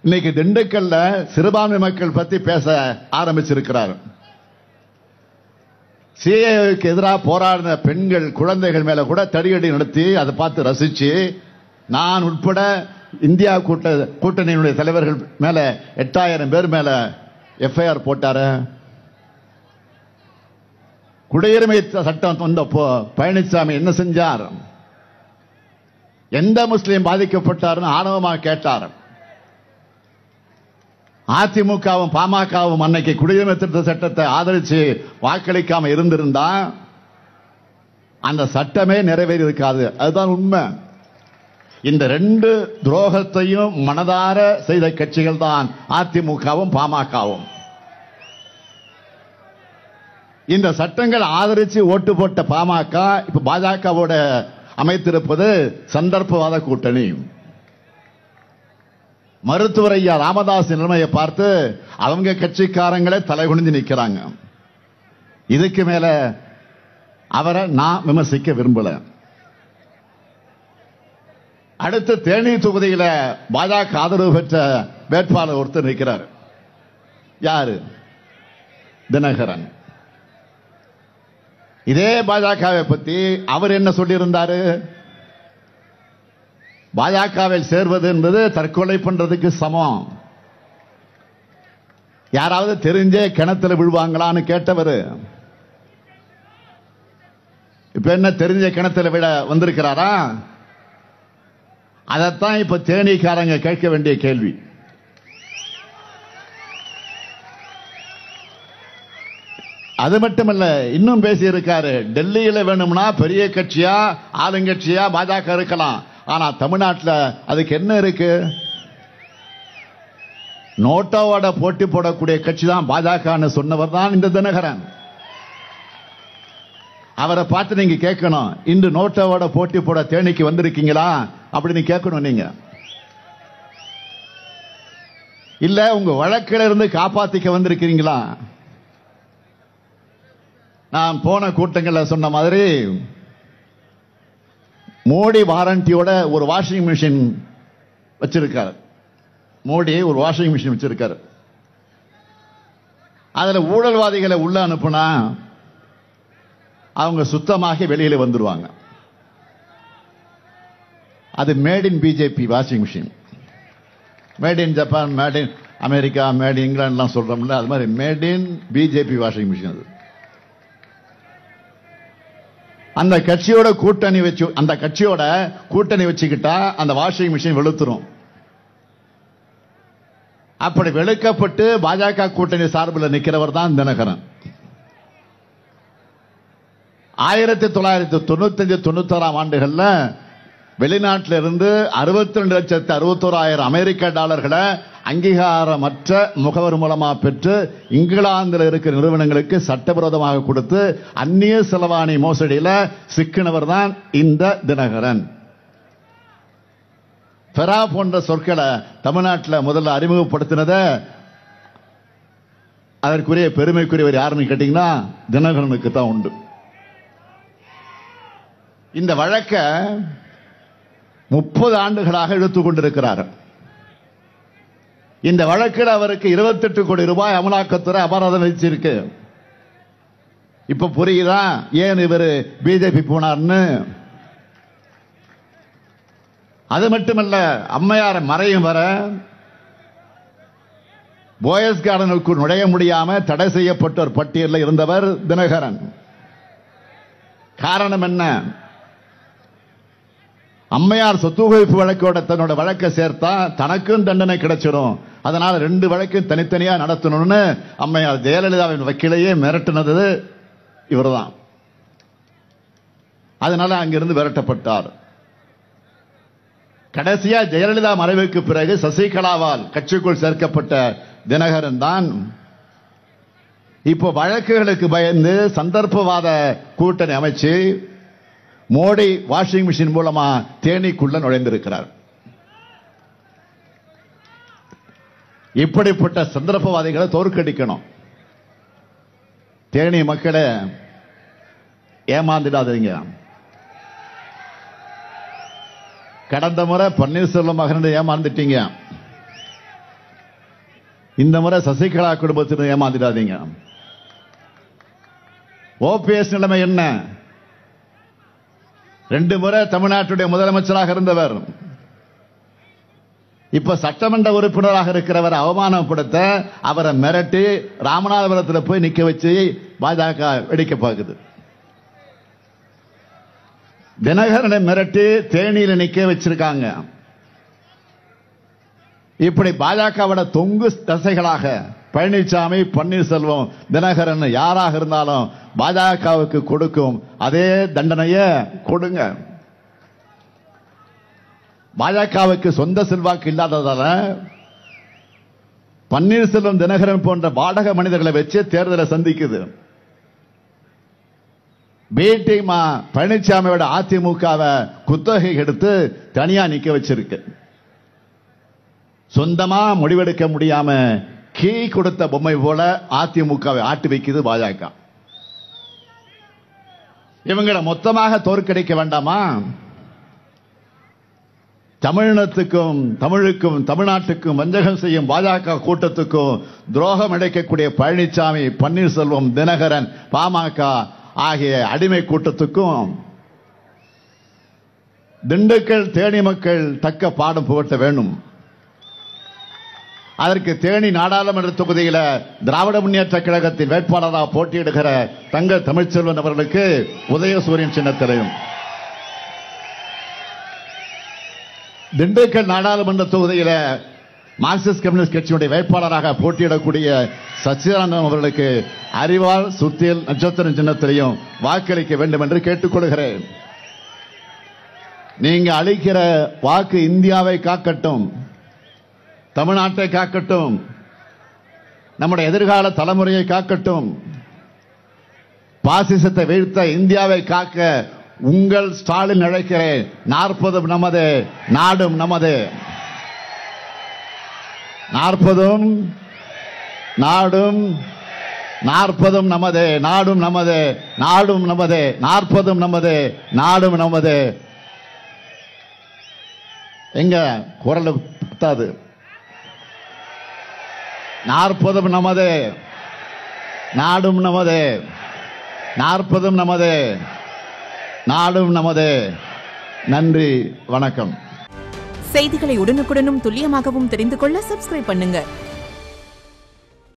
இன்னைக்கு திண்டுக்கல்ல சிறுபான்மை மக்கள் பத்தி பேச ஆரம்பிச்சிருக்கிறார். சிஏஏக்கு எதிராக போராடின பெண்கள் குழந்தைகள் மேல கூட தடியடி நடத்தி அதை பார்த்து ரசிச்சு நான் உட்பட இந்தியா கூட்டணியினுடைய தலைவர்கள் மேல 8000 பேர் மேல எஃப்ஐஆர் போட்டாரு. குடியுரிமை சட்டம் வந்தப்போ பழனிசாமி என்ன செஞ்சார்? எந்த முஸ்லீம் பாதிக்கப்பட்டார்னு ஆணவமாக கேட்டார். அதிமுகவும் பாமகவும் அன்னைக்கு குடியுரிமை திருத்த சட்டத்தை ஆதரிச்சு வாக்களிக்காம இருந்திருந்தா அந்த சட்டமே நிறைவேறி இருக்காது. அதுதான் உண்மை. இந்த 2 துரோகத்தையும் மனதார செய்த கட்சிகள் தான் அதிமுகவும் பாமகவும். இந்த சட்டங்கள் ஆதரிச்சு ஓட்டு போட்ட பாமக இப்ப பாஜகவோட அமைத்திருப்பது சந்தர்ப்பவாத கூட்டணி. மருத்துவர் ஐயா ராமதாஸ் நிலைமையை பார்த்து அவங்க கட்சிக்காரங்களே தலைகுனிஞ்சு நிற்கிறாங்க. இதுக்கு மேல அவரை நான் விமர்சிக்க விரும்பல. அடுத்து தேனி தொகுதியில் பாஜக ஆதரவு பெற்ற வேட்பாளர் ஒருத்தர் நிற்கிறார். யாரு? தினகரன். இதே பாஜகவை பத்தி அவர் என்ன சொல்லியிருந்தாரு? பாஜகவில் சேர்வது என்பது தற்கொலை பண்றதுக்கு சமம். யாராவது தெரிஞ்சே கிணத்துல விழுவாங்களான்னு கேட்டவர் இப்ப என்ன தெரிஞ்ச கிணத்துல விட வந்திருக்கிறாரா? அதைத்தான் இப்ப தேனீக்காரங்க கேட்க வேண்டிய கேள்வி. அது மட்டுமல்ல, இன்னும் பேசி இருக்காரு. டெல்லியில வேணும்னா பெரிய கட்சியா ஆளுங்கட்சியா பாஜக இருக்கலாம். ஆனா தமிழ்நாட்டில் அதுக்கு என்ன இருக்கு? நோட்டாவோட போட்டி போடக்கூடிய கட்சி தான் பாஜக சொன்னவர் தான் இந்த தினகரன். அவரை பார்த்து நீங்க கேட்கணும், இன்று நோட்டாவோட போட்டி போட தேனிக்கு வந்திருக்கீங்களா அப்படின்னு கேட்கணும். நீங்க இல்ல உங்க வழக்கில இருந்து காப்பாத்திக்க வந்திருக்கிறீங்களா? நான் போன கூட்டங்களில் சொன்ன மாதிரி மோடி வாரண்டியோட ஒரு வாஷிங் மிஷின் வச்சிருக்காரு. மோடி ஒரு வாஷிங் மிஷின் வச்சிருக்காரு. அதுல ஊழல்வாதிகளை உள்ள அனுப்புனா அவங்க சுத்தமாக வெளியில வந்துருவாங்க. அது made in BJP washing machine. Made in Japan, made in America, made in இங்கிலாந்துலாம் சொல்றோம்ல, அது மாதிரி made in BJP washing machine. அது அந்த கட்சியோட கூட்டணி வச்சுக்கிட்டா அந்த வாஷிங் மிஷின் வெளுத்துரும். அப்படி வெளுக்கப்பட்டு பாஜக கூட்டணி சார்பில் நிற்கிறவர் தான் தினகரன். 1995-96 ஆண்டுகள்ல வெளிநாட்டில இருந்து 62,61,000 அமெரிக்க டாலர்களை அங்கீகாரமற்ற முகவர் மூலமா பெற்று இங்கிலாந்தில் இருக்கிற நிறுவனங்களுக்கு சட்டவிரோதமாக கொடுத்து அந்நிய செலவாணி மோசடியில சிக்கினவர் தான் இந்த தினகரன். பெரா போன்ற சொற்களை தமிழ்நாட்டில் முதல்ல அறிமுகப்படுத்தினத அதற்குரிய பெருமைக்குரியவர் யாருன்னு கேட்டீங்கன்னா தினகரனுக்கு தான் உண்டு. இந்த வழக்க 30 ஆண்டுகளாக இழுத்துக் கொண்டிருக்கிறார். இந்த வழக்கில் அவருக்கு 28 கோடி ரூபாய் அமலாக்கத்துறை அபராதம் விதிச்சிருக்கு. இப்ப புரியுதா ஏன் இவர் பிஜேபி போனார்னு? அது மட்டுமல்ல, அம்மையார் மறையும் வர போயஸ் கார்டனுக்கு நுழைய முடியாம தடை செய்யப்பட்ட ஒரு பட்டியலில் இருந்தவர் தினகரன். காரணம் என்ன? அம்மையார் சொத்து குவிப்பு வழக்கோட தன்னோட வழக்கை சேர்த்தா தனக்கும் தண்டனை கிடைச்சிடும், அதனால 2 வழக்கும் தனித்தனியா நடத்தணும்னு அம்மையார் ஜெயலலிதாவின் வக்கீலையே மிரட்டினது இவர்தான். அதனால அங்கிருந்து விரட்டப்பட்டார். கடைசியா ஜெயலலிதா மறைவுக்கு பிறகு சசிகலாவால் கட்சிக்குள் சேர்க்கப்பட்ட தினகரன் தான் இப்போ வழக்குகளுக்கு பயந்து சந்தர்ப்பவாத கூட்டணி அமைச்சு மோடி வாஷிங் மிஷின் மூலமா தேனிக்குள்ள நுழைந்திருக்கிறார். இப்படிப்பட்ட சந்தர்ப்பவாதிகளை தோற்கடிக்கணும். தேனி மக்களை ஏமாந்துடாதீங்க. கடந்த முறை பன்னீர்செல்வம் மகன் ஏமாந்துட்டீங்க. இந்த முறை சசிகலா குடும்பத்தினர் ஏமாந்துடாதீங்க. ஓபிஎஸ் நிலைமை என்ன? 2 முறை தமிழ்நாட்டுடைய முதலமைச்சராக இருந்தவர், இப்ப சட்டமன்ற உறுப்பினராக இருக்கிறவர் அவமானப்படுத்த அவரை மிரட்டி ராமநாதபுரத்தில் போய் நிக்க வச்சு பாஜக வெடிக்க பார்க்குது. தினகரனை மிரட்டி தேனியில நிக்க வச்சிருக்காங்க. இப்படி பாஜகவோட தொங்கு தசைகளாக பழனிசாமி, பன்னீர்செல்வம், தினகரன் யாராக இருந்தாலும் பாஜகவுக்கு கொடுக்கும் அதே தண்டனையை கொடுங்க. பாஜகவுக்கு சொந்த செல்வாக்கு இல்லாததால பன்னீர்செல்வம், தினகரன் போன்ற வாடக மனிதர்களை வச்சு தேர்தலை சந்திக்குது. பிடி பழனிசாமியோட அதிமுகவை குத்தகை எடுத்து தனியா நிக்க வச்சிருக்கு. சொந்தமா முடிவெடுக்க முடியாம கீ கொடுத்த பொம்மை போல அதிமுகவை ஆட்டி வைக்குது பாஜக. இவங்களை மொத்தமாக தோற்கடிக்க வேண்டாமா? தமிழினத்துக்கும் தமிழுக்கும் தமிழ்நாட்டுக்கும் வஞ்சகம் செய்யும் பாஜக கூட்டத்துக்கும் துரோகம் இழைக்கக்கூடிய பழனிசாமி, பன்னீர்செல்வம், தினகரன், பாமக ஆகிய அடிமை கூட்டத்துக்கும் திண்டுக்கல் தேனி மக்கள் தக்க பாடம் புகட்ட வேண்டும். அதற்கு தேனி நாடாளுமன்ற தொகுதியில் திராவிட முன்னேற்ற கழகத்தின் வேட்பாளராக போட்டியிடுகிற தங்க தமிழ்ச்செல்வன் அவர்களுக்கு உதயசூரியன் சின்னத்திலையும், திண்டுக்கல் நாடாளுமன்ற தொகுதியில் மார்க்சிஸ்ட் கம்யூனிஸ்ட் கட்சியுடைய வேட்பாளராக போட்டியிடக்கூடிய சச்சிதானந்தம் அவர்களுக்கு அறிவால் சுத்தியல் நட்சத்திரம் சின்னத்திலையும் வாக்களிக்க வேண்டும் என்று கேட்டுக்கொள்கிறேன். நீங்க அளிக்கிற வாக்கு இந்தியாவை காக்கட்டும், தமிழ்நாட்டை காக்கட்டும், நம்முடைய எதிர்கால தலைமுறையை காக்கட்டும், பாசிசத்தை வீழ்த்த இந்தியாவை காக்க உங்கள் ஸ்டாலின் அழைக்கிறேன். 40 நமது, நாடும் நமது. 40 நாடும், 40 நமது, நாடும் நமது, நாடும் நமது. 40 நமது, நாடும் நமது. எங்க குரல் பத்தாது. 40 நமது, நாடும் நமது. 40 நமது, நாடும் நமது. நன்றி, வணக்கம். செய்திகளை உடனுக்குடனும் துல்லியமாகவும் தெரிந்து கொள்ள சப்ஸ்கிரைப் பண்ணுங்க.